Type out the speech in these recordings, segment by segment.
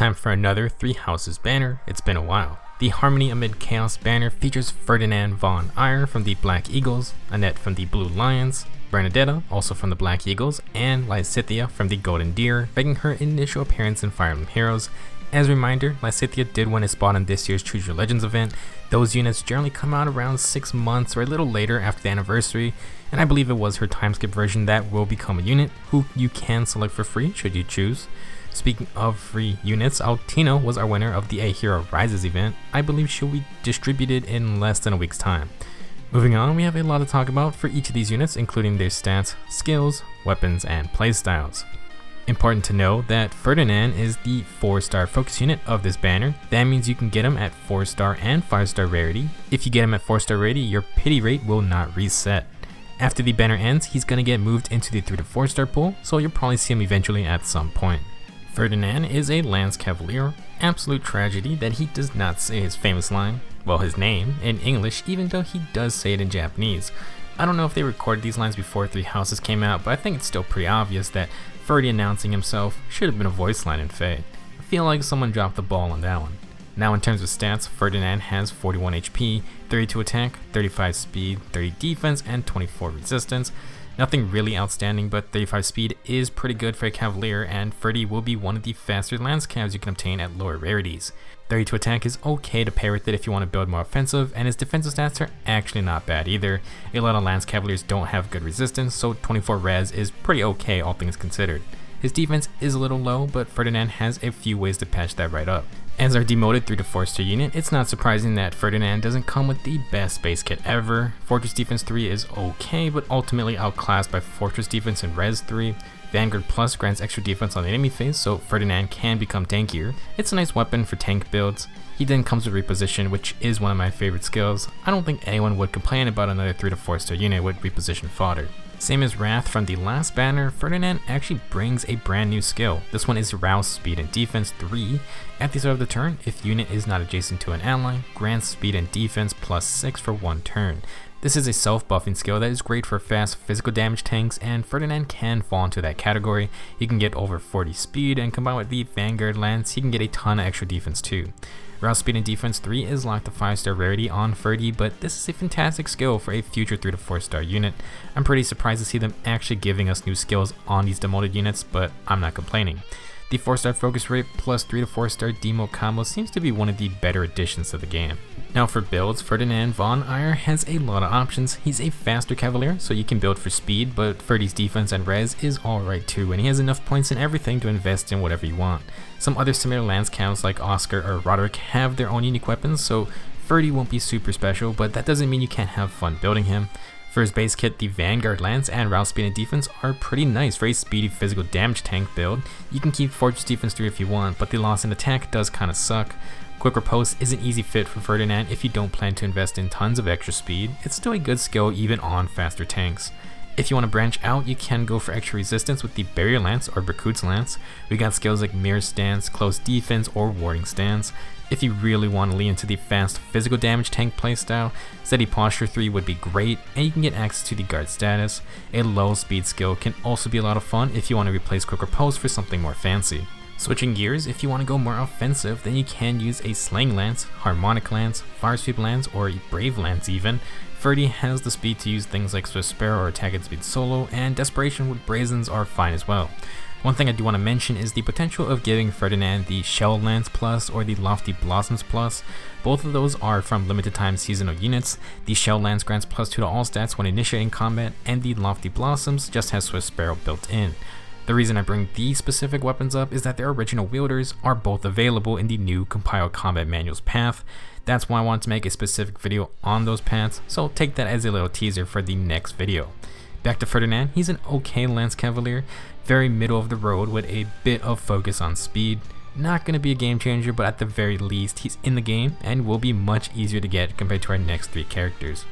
time for another Three Houses banner. It's been a while. The Harmony Amid Chaos banner features Ferdinand von Aegir from the Black Eagles, Annette from the Blue Lions, Bernadetta, also from the Black Eagles, and Lysithea from the Golden Deer, making her initial appearance in Fire Emblem Heroes. As a reminder, Lysithea did win a spot on this year's Choose Your Legends event. Those units generally come out around 6 months or a little later after the anniversary, and I believe it was her timeskip version that will become a unit, who you can select for free should you choose. Speaking of free units, Altino was our winner of the A Hero Rises event. I believe she'll be distributed in less than a week's time. Moving on, we have a lot to talk about for each of these units, including their stats, skills, weapons, and playstyles. Important to know that Ferdinand is the 4-star focus unit of this banner. That means you can get him at 4-star and 5-star rarity. If you get him at 4-star rarity, your pity rate will not reset. After the banner ends, he's going to get moved into the 3 to 4-star pool, so you'll probably see him eventually at some point. Ferdinand is a Lance Cavalier. Absolute tragedy that he does not say his famous line, well, his name, in English, even though he does say it in Japanese. I don't know if they recorded these lines before Three Houses came out, but I think it's still pretty obvious that Ferdy announcing himself should have been a voice line in Fate. I feel like someone dropped the ball on that one. Now in terms of stats, Ferdinand has 41 HP, 32 attack, 35 speed, 30 defense, and 24 resistance. Nothing really outstanding, but 35 speed is pretty good for a Cavalier, and Ferdy will be one of the faster Lance Cavs you can obtain at lower rarities. 32 attack is okay to pair with it if you want to build more offensive, and his defensive stats are actually not bad either. A lot of Lance Cavaliers don't have good resistance, so 24 res is pretty okay all things considered. His defense is a little low, but Ferdinand has a few ways to patch that right up. As our demoted 3 to 4-star unit, it's not surprising that Ferdinand doesn't come with the best base kit ever. Fortress Defense 3 is okay, but ultimately outclassed by Fortress Defense and Res 3. Vanguard Plus grants extra defense on the enemy phase, so Ferdinand can become tankier. It's a nice weapon for tank builds. He then comes with Reposition, which is one of my favorite skills. I don't think anyone would complain about another 3 to 4-star unit with Reposition fodder. Same as Wrath from the last banner, Ferdinand actually brings a brand new skill. This one is Rouse Speed and Defense 3. At the start of the turn, if unit is not adjacent to an ally, grants speed and defense plus 6 for 1 turn. This is a self-buffing skill that is great for fast physical damage tanks, and Ferdinand can fall into that category. He can get over 40 speed, and combined with the Vanguard Lance, he can get a ton of extra defense too. Rouse Speed and Defense 3 is locked to 5-star rarity on Ferdy, but this is a fantastic skill for a future 3 to 4-star unit. I'm pretty surprised to see them actually giving us new skills on these demoted units, but I'm not complaining. The 4-star focus rate plus 3 to 4-star demo combo seems to be one of the better additions to the game. Now for builds, Ferdinand von Aegir has a lot of options. He's a faster Cavalier, so you can build for speed, but Ferdy's defense and res is alright too, and he has enough points in everything to invest in whatever you want. Some other similar Lance Cavs like Oscar or Roderick have their own unique weapons, so Ferdy won't be super special, but that doesn't mean you can't have fun building him. For his base kit, the Vanguard Lance and Rouse Speed and Defense are pretty nice for a speedy physical damage tank build. You can keep Fortress Defense 3 if you want, but the loss in attack does kinda suck. Quick Riposte is an easy fit for Ferdinand if you don't plan to invest in tons of extra speed. It's still a good skill even on faster tanks. If you want to branch out, you can go for extra resistance with the Barrier Lance or Berkut's Lance. We got skills like Mirror Stance, Close Defense, or Warding Stance. If you really want to lean into the fast physical damage tank playstyle, Steady Posture 3 would be great, and you can get access to the Guard status. A low speed skill can also be a lot of fun if you want to replace Quick Riposte for something more fancy. Switching gears, if you want to go more offensive, then you can use a Slaying Lance, Harmonic Lance, Fire Sweep Lance, or a Brave Lance even. Ferdy has the speed to use things like Swift Sparrow or Attack at Speed solo, and Desperation with Brazens are fine as well. One thing I do want to mention is the potential of giving Ferdinand the Shell Lance Plus or the Lofty Blossoms Plus. Both of those are from limited time seasonal units. The Shell Lance grants plus 2 to all stats when initiating combat, and the Lofty Blossoms just has Swift Sparrow built in. The reason I bring these specific weapons up is that their original wielders are both available in the new Compiled Combat Manual's path. That's why I wanted to make a specific video on those paths, so take that as a little teaser for the next video. Back to Ferdinand, he's an okay Lance Cavalier, very middle of the road with a bit of focus on speed. Not going to be a game changer, but at the very least he's in the game and will be much easier to get compared to our next 3 characters.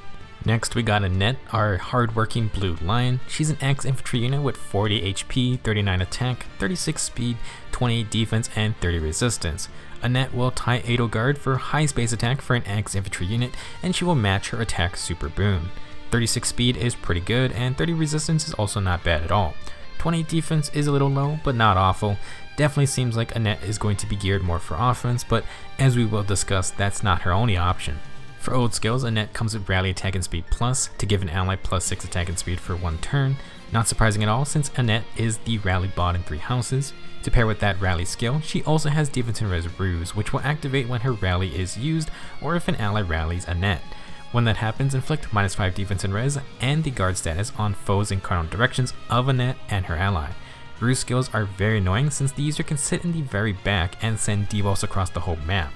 Next we got Annette, our hardworking Blue Lion. She's an Axe Infantry unit with 40 HP, 39 attack, 36 speed, 28 defense, and 30 resistance. Annette will tie Edelgard for high space attack for an Axe Infantry unit, and she will match her attack super boon. 36 speed is pretty good, and 30 resistance is also not bad at all. 28 defense is a little low, but not awful. Definitely seems like Annette is going to be geared more for offense, but as we will discuss, that's not her only option. For old skills, Annette comes with Rally Attack and Speed Plus to give an ally plus 6 attack and speed for 1 turn. Not surprising at all since Annette is the rally bot in 3 houses. To pair with that rally skill, she also has Defense and Res Ruse, which will activate when her rally is used or if an ally rallies Annette. When that happens, inflict -5 defense and res and the guard status on foes in cardinal directions of Annette and her ally. Ruse skills are very annoying since the user can sit in the very back and send debuffs across the whole map.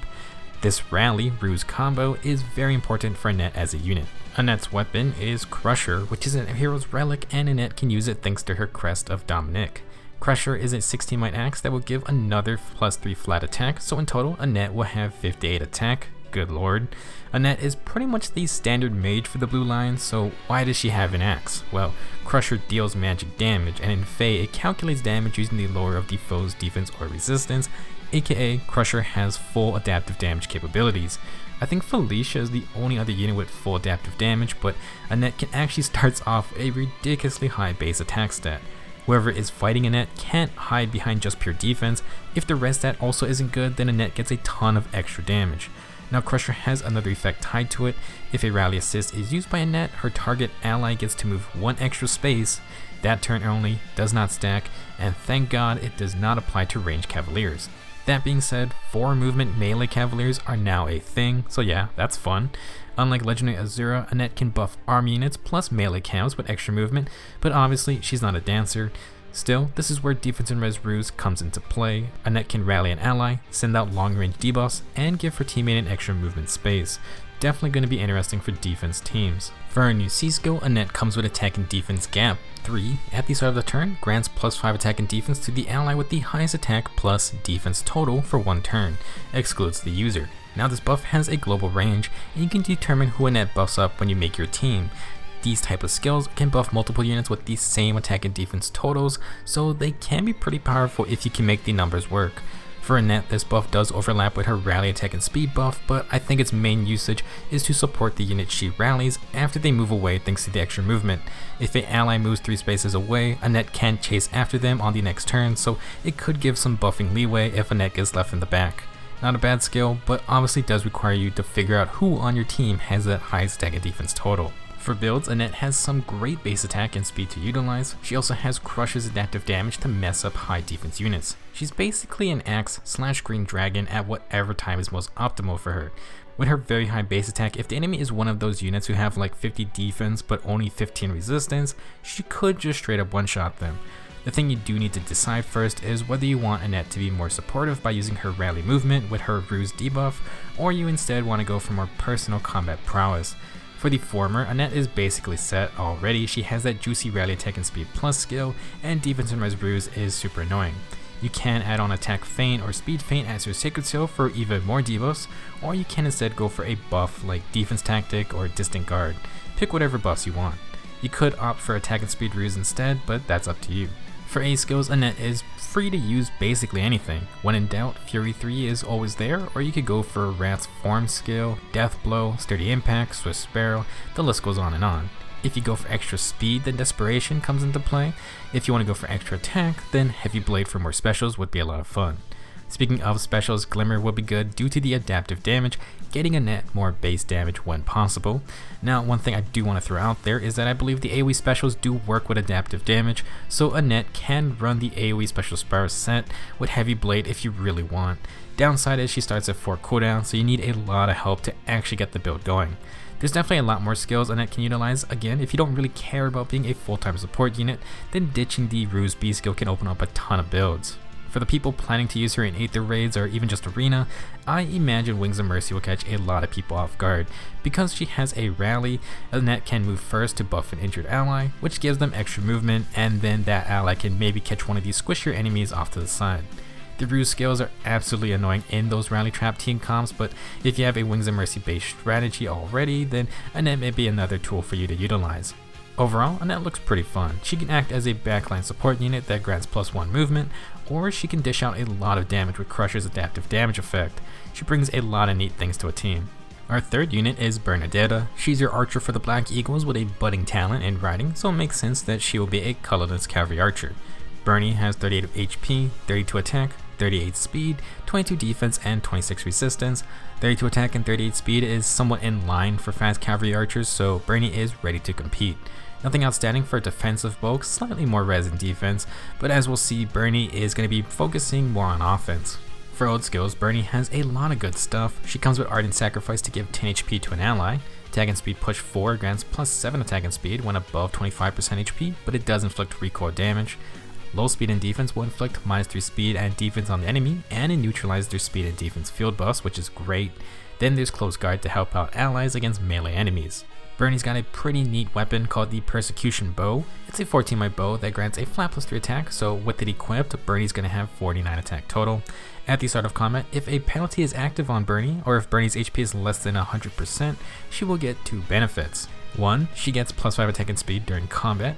This rally ruse combo is very important for Annette as a unit. Annette's weapon is Crusher, which is a hero's relic, and Annette can use it thanks to her crest of Dominic. Crusher is a 16 might axe that will give another +3 flat attack, so in total Annette will have 58 attack. Good lord. Annette is pretty much the standard mage for the Blue Lions, so why does she have an axe? Well, Crusher deals magic damage, and in Fae it calculates damage using the lore of the foe's defense or resistance, aka Crusher has full adaptive damage capabilities. I think Felicia is the only other unit with full adaptive damage, but Annette can actually starts off a ridiculously high base attack stat. Whoever is fighting Annette can't hide behind just pure defense. If the res stat also isn't good, then Annette gets a ton of extra damage. Now Crusher has another effect tied to it. If a rally assist is used by Annette, her target ally gets to move 1 extra space. That turn only, does not stack, and thank God it does not apply to ranged cavaliers. That being said, 4 movement melee cavaliers are now a thing, so yeah, that's fun. Unlike Legendary Azura, Annette can buff arm units plus melee cavs with extra movement, but obviously she's not a dancer. Still, this is where Defense and Res Ruse comes into play. Annette can rally an ally, send out long range debuffs, and give her teammate an extra movement space. Definitely going to be interesting for defense teams. For our new C skill, Annette comes with Attack and Defense Gap 3. At the start of the turn, grants +5 attack and defense to the ally with the highest attack plus defense total for 1 turn. Excludes the user. Now this buff has a global range, and you can determine who Annette buffs up when you make your team. These type of skills can buff multiple units with the same attack and defense totals, so they can be pretty powerful if you can make the numbers work. For Annette, this buff does overlap with her rally attack and speed buff, but I think its main usage is to support the unit she rallies after they move away thanks to the extra movement. If an ally moves 3 spaces away, Annette can't chase after them on the next turn, so it could give some buffing leeway if Annette gets left in the back. Not a bad skill, but obviously does require you to figure out who on your team has that highest attack and defense total. For builds, Annette has some great base attack and speed to utilize. She also has Crusher's adaptive damage to mess up high defense units. She's basically an axe/green dragon at whatever time is most optimal for her. With her very high base attack, if the enemy is one of those units who have like 50 defense but only 15 resistance, she could just straight up one-shot them. The thing you do need to decide first is whether you want Annette to be more supportive by using her rally movement with her ruse debuff, or you instead want to go for more personal combat prowess. For the former, Annette is basically set already. She has that juicy rally attack and speed plus skill, and defense and res ruse is super annoying. You can add on attack feint or speed feint as your sacred seal for even more debuffs, or you can instead go for a buff like defense tactic or distant guard. Pick whatever buffs you want. You could opt for attack and speed ruse instead, but that's up to you. For A skills, Annette is free to use basically anything. When in doubt, Fury 3 is always there, or you could go for Rat's Form skill, Death Blow, Sturdy Impact, Swift Sparrow, the list goes on and on. If you go for extra speed, then Desperation comes into play. If you want to go for extra attack, then Heavy Blade for more specials would be a lot of fun. Speaking of specials, Glimmer will be good due to the adaptive damage, getting Annette more base damage when possible. Now, one thing I do want to throw out there is that I believe the AoE specials do work with adaptive damage, so Annette can run the AoE special Sparrow set with Heavy Blade if you really want. Downside is she starts at 4 cooldown, so you need a lot of help to actually get the build going. There's definitely a lot more skills Annette can utilize. Again, if you don't really care about being a full-time support unit, then ditching the Ruse B skill can open up a ton of builds. For the people planning to use her in Aether raids or even just arena, I imagine Wings of Mercy will catch a lot of people off guard. Because she has a rally, Annette can move first to buff an injured ally, which gives them extra movement, and then that ally can maybe catch one of these squishier enemies off to the side. The Ruse skills are absolutely annoying in those rally trap team comps, but if you have a Wings of Mercy based strategy already, then Annette may be another tool for you to utilize. Overall, Annette looks pretty fun. She can act as a backline support unit that grants +1 movement, or she can dish out a lot of damage with Crusher's adaptive damage effect. She brings a lot of neat things to a team. Our third unit is Bernadetta. She's your archer for the Black Eagles with a budding talent in riding, so it makes sense that she will be a colorless cavalry archer. Bernie has 38 HP, 32 attack, 38 speed, 22 defense, and 26 resistance. 32 attack and 38 speed is somewhat in line for fast cavalry archers, so Bernie is ready to compete. Nothing outstanding for defensive bulk, slightly more res in defense, but as we'll see, Bernie is going to be focusing more on offense. For old skills, Bernie has a lot of good stuff. She comes with Ardent Sacrifice to give 10 HP to an ally. Attack and speed push 4 grants plus 7 attack and speed when above 25% HP, but it does inflict recoil damage. Low speed and defense will inflict -3 speed and defense on the enemy, and it neutralizes their speed and defense field buffs, which is great. Then there's Close Guard to help out allies against melee enemies. Bernie's got a pretty neat weapon called the Persecution Bow. It's a 14mm bow that grants a flat +3 attack, so with it equipped, Bernie's going to have 49 attack total. At the start of combat, if a penalty is active on Bernie, or if Bernie's HP is less than 100%, she will get 2 benefits. 1, she gets +5 attack and speed during combat.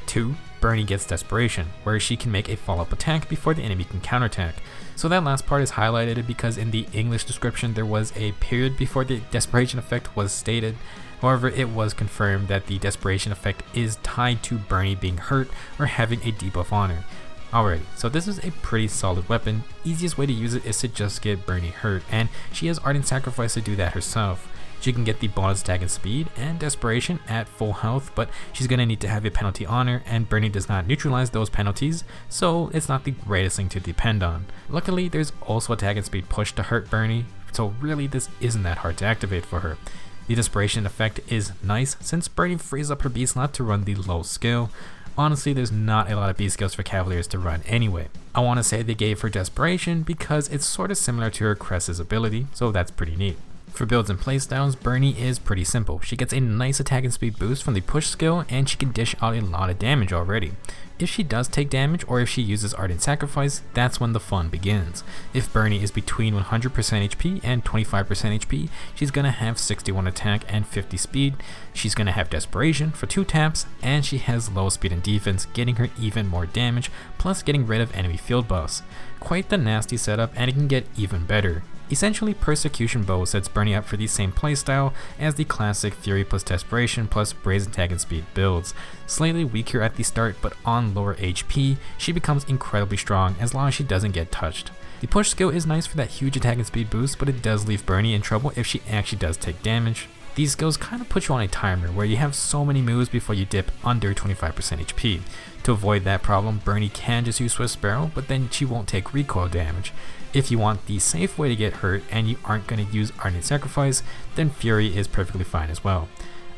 2, Bernie gets Desperation, where she can make a follow-up attack before the enemy can counterattack. So that last part is highlighted because in the English description there was a period before the Desperation effect was stated. However, it was confirmed that the Desperation effect is tied to Bernie being hurt or having a debuff on her. Alrighty, so this is a pretty solid weapon. Easiest way to use it is to just get Bernie hurt, and she has Ardent Sacrifice to do that herself. She can get the bonus attack and speed and Desperation at full health, but she's going to need to have a penalty on her, and Bernie does not neutralize those penalties, so it's not the greatest thing to depend on. Luckily, there's also attack and speed push to hurt Bernie, so really this isn't that hard to activate for her. The Desperation effect is nice since Bernie frees up her B slot to run the low skill. Honestly, there's not a lot of B skills for Cavaliers to run anyway. I want to say they gave her Desperation because it's sort of similar to her Cress's ability, so that's pretty neat. For builds and playstyles, Bernie is pretty simple. She gets a nice attack and speed boost from the push skill, and she can dish out a lot of damage already. If she does take damage, or if she uses Ardent Sacrifice, that's when the fun begins. If Bernie is between 100% HP and 25% HP, she's going to have 61 attack and 50 speed. She's going to have Desperation for 2 taps, and she has low speed and defense, getting her even more damage, plus getting rid of enemy field buffs. Quite the nasty setup, and it can get even better. Essentially, Persecution Bow sets Bernie up for the same playstyle as the classic Fury plus Desperation plus Brazen Attack and Speed builds. Slightly weaker at the start, but on lower HP, she becomes incredibly strong as long as she doesn't get touched. The push skill is nice for that huge attack and speed boost, but it does leave Bernie in trouble if she actually does take damage. These skills kind of put you on a timer where you have so many moves before you dip under 25% HP. To avoid that problem, Bernie can just use Swift Sparrow, but then she won't take recoil damage. If you want the safe way to get hurt and you aren't going to use Ardent Sacrifice, then Fury is perfectly fine as well.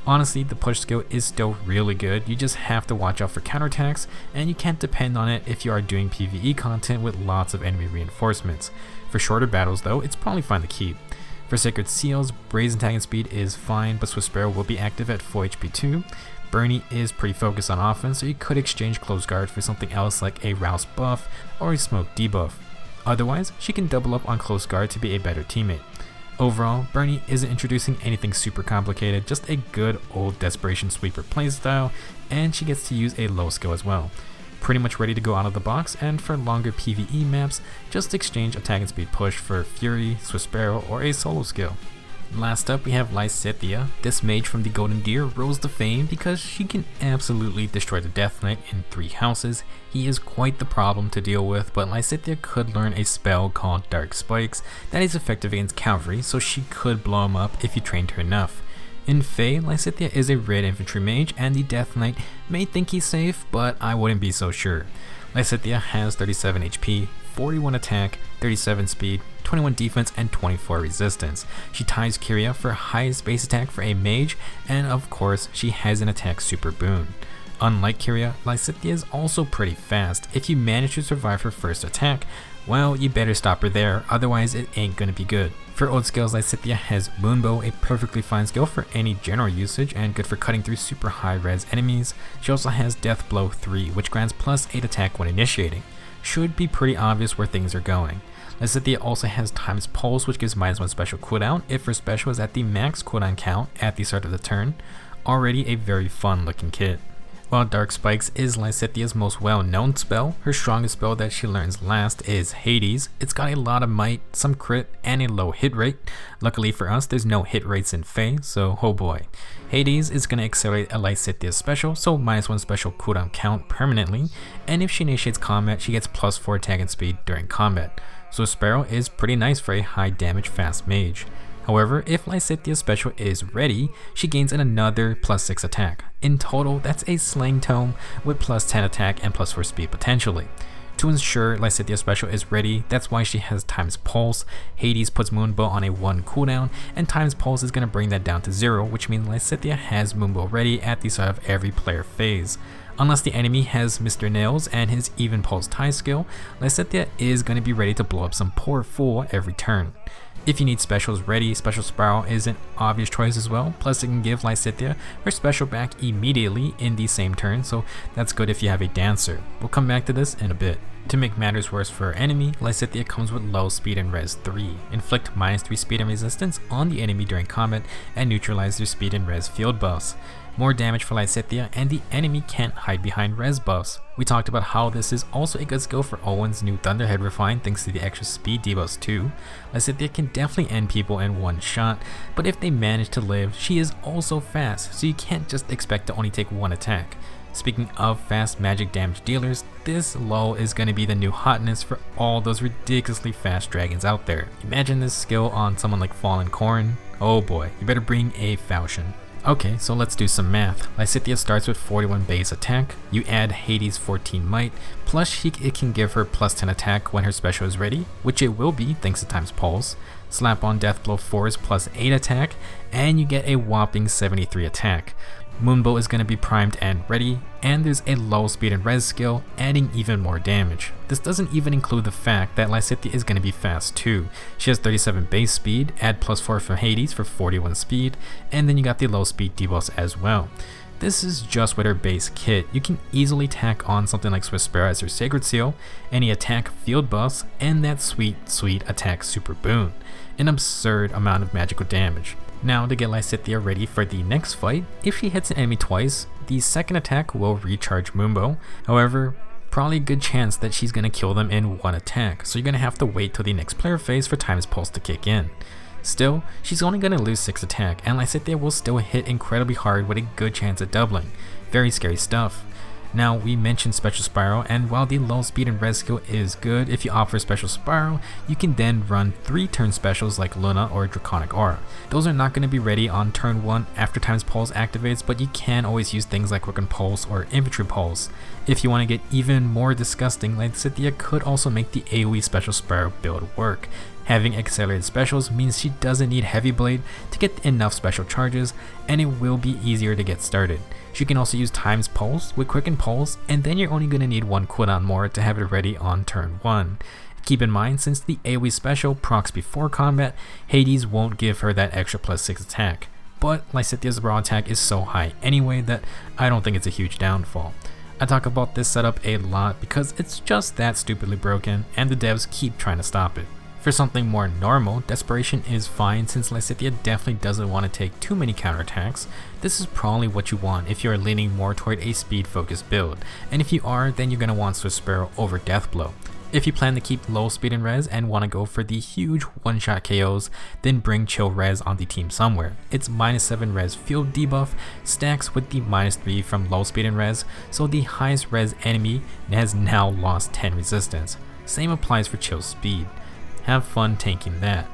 Honestly, the push skill is still really good, you just have to watch out for counterattacks, and you can't depend on it if you are doing PvE content with lots of enemy reinforcements. For shorter battles though, it's probably fine to keep. For Sacred Seals, Brazen Attack and Speed is fine, but Swift Sparrow will be active at full HP too. Bernie is pretty focused on offense, so you could exchange Close Guard for something else like a Rouse buff or a Smoke debuff. Otherwise, she can double up on Close Guard to be a better teammate. Overall, Bernie isn't introducing anything super complicated, just a good old Desperation Sweeper playstyle, and she gets to use a low skill as well. Pretty much ready to go out of the box, and for longer PvE maps, just exchange attack and speed push for Fury, Swift Sparrow, or a solo skill. Last up we have Lysithea. This mage from the Golden Deer rose to fame because she can absolutely destroy the Death Knight in 3 houses. He is quite the problem to deal with, but Lysithea could learn a spell called Dark Spikes that is effective against cavalry, so she could blow him up if you trained her enough. In Fae, Lysithea is a red infantry mage, and the Death Knight may think he's safe, but I wouldn't be so sure. Lysithea has 37 HP, 41 attack, 37 speed, 21 defense, and 24 resistance. She ties Kyria for highest base attack for a mage, and of course, she has an attack super boon. Unlike Kyria, Lysithea is also pretty fast. If you manage to survive her first attack, well, you better stop her there, otherwise it ain't gonna be good. For old skills, Lysithea has Moonbow, a perfectly fine skill for any general usage and good for cutting through super high res enemies. She also has Death Blow 3, which grants +8 attack when initiating. Should be pretty obvious where things are going. Lysithea also has Time's Pulse, which gives -1 special cooldown if her special is at the max cooldown count at the start of the turn. Already a very fun looking kit. While Dark Spikes is Lysithia's most well-known spell, her strongest spell that she learns last is Hades. It's got a lot of might, some crit, and a low hit rate. Luckily for us, there's no hit rates in Fae, so oh boy. Hades is going to accelerate a Lysithia special, so -1 special cooldown count permanently, and if she initiates combat, she gets +4 attack and speed during combat. So Sparrow is pretty nice for a high damage fast mage. However, if Lysithia's special is ready, she gains another +6 attack. In total, that's a Slaying Tome with +10 attack and +4 speed potentially. To ensure Lysithia's special is ready, that's why she has Time's Pulse. Hades puts Moonbow on a 1 cooldown, and Time's Pulse is going to bring that down to 0, which means Lysithia has Moonbow ready at the start of every player phase. Unless the enemy has Mr. Nails and his Even Pulse tie skill, Lysithia is going to be ready to blow up some poor fool every turn. If you need specials ready, Special Spiral is an obvious choice as well, plus it can give Lysithia her special back immediately in the same turn, so that's good if you have a Dancer. We'll come back to this in a bit. To make matters worse for her enemy, Lysithia comes with low speed and res 3. Inflict -3 speed and resistance on the enemy during combat and neutralize their speed and res field buffs. More damage for Lysithia, and the enemy can't hide behind res buffs. We talked about how this is also a good skill for Owen's new Thunderhead Refine thanks to the extra speed debuffs too. Lysithia can definitely end people in one shot, but if they manage to live, she is also fast, so you can't just expect to only take one attack. Speaking of fast magic damage dealers, this lull is going to be the new hotness for all those ridiculously fast dragons out there. Imagine this skill on someone like Fallen Corn. Oh boy, you better bring a Falchion. Okay, so let's do some math. Lysithia starts with 41 base attack, you add Hades 14 might, plus it can give her +10 attack when her special is ready, which it will be thanks to Time's Pulse. Slap on Deathblow 4's +8 attack, and you get a whopping 73 attack. Moonbow is going to be primed and ready, and there's a low speed and res skill, adding even more damage. This doesn't even include the fact that Lysithia is going to be fast too. She has 37 base speed, add +4 from Hades for 41 speed, and then you got the low speed debuffs as well. This is just with her base kit. You can easily tack on something like Swift Sparrow as her Sacred Seal, any attack field buffs, and that sweet attack super boon. An absurd amount of magical damage. Now to get Lysithia ready for the next fight, if she hits an enemy twice, the second attack will recharge Moonbow. However, probably a good chance that she's going to kill them in one attack, so you're going to have to wait till the next player phase for Time's Pulse to kick in. Still, she's only going to lose 6 attack, and Lysithia will still hit incredibly hard with a good chance at doubling. Very scary stuff. Now, we mentioned Special Spiral, and while the low speed and res skill is good, if you opt for Special Spiral, you can then run 3 turn specials like Luna or Draconic Aura. Those are not going to be ready on turn 1 after Time's Pulse activates, but you can always use things like Rooken Pulse or Infantry Pulse. If you want to get even more disgusting, Lysithia could also make the AoE Special Spiral build work. Having accelerated specials means she doesn't need Heavy Blade to get enough special charges, and it will be easier to get started. She can also use Time's Pulse with Quicken Pulse, and then you're only going to need 1 cooldown more to have it ready on turn 1. Keep in mind, since the AoE special procs before combat, Hades won't give her that extra +6 attack. But Lysithia's raw attack is so high anyway that I don't think it's a huge downfall. I talk about this setup a lot because it's just that stupidly broken, and the devs keep trying to stop it. For something more normal, Desperation is fine since Lysithia definitely doesn't want to take too many counterattacks. This is probably what you want if you are leaning more toward a speed focused build, and if you are, then you're going to want Swift Sparrow over Deathblow. If you plan to keep low speed and res and want to go for the huge one-shot KOs, then bring Chill Res on the team somewhere. Its -7 res field debuff stacks with the -3 from low speed and res, so the highest res enemy has now lost 10 resistance. Same applies for Chill Speed. Have fun tanking that.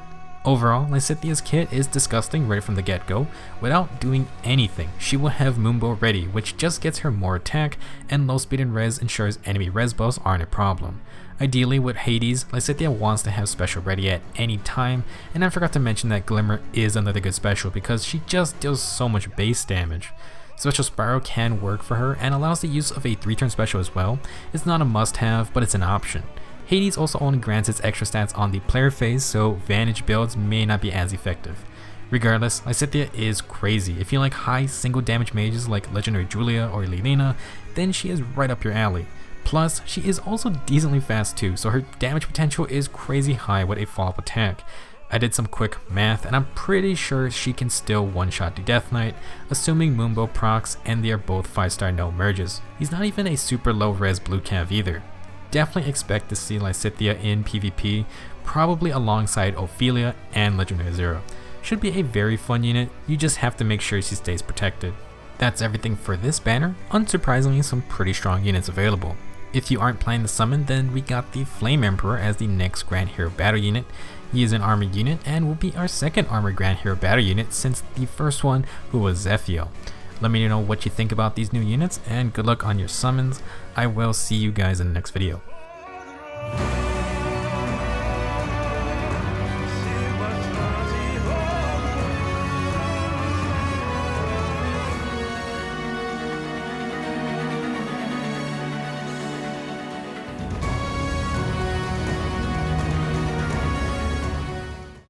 Overall, Lysithia's kit is disgusting right from the get-go. Without doing anything, she will have Moonbow ready, which just gets her more attack, and low speed and res ensures enemy res buffs aren't a problem. Ideally with Hades, Lysithia wants to have special ready at any time, and I forgot to mention that Glimmer is another good special because she just deals so much base damage. Special Spiral can work for her and allows the use of a 3-turn special as well. It's not a must-have, but it's an option. Hades also only grants its extra stats on the player phase, so Vantage builds may not be as effective. Regardless, Lysithia is crazy. If you like high single damage mages like Legendary Julia or Lilina, then she is right up your alley. Plus, she is also decently fast too, so her damage potential is crazy high with a follow-up attack. I did some quick math and I'm pretty sure she can still one-shot the Death Knight, assuming Moonbow procs and they are both 5-star no merges. He's not even a super low res blue cav either. Definitely expect to see Lysithea in PvP, probably alongside Ophelia and Legendary Zero. Should be a very fun unit, you just have to make sure she stays protected. That's everything for this banner, unsurprisingly some pretty strong units available. If you aren't planning to summon, then we got the Flame Emperor as the next Grand Hero battle unit. He is an armored unit and will be our second armored Grand Hero battle unit since the first one, who was Zephiel. Let me know what you think about these new units and good luck on your summons. I will see you guys in the next video.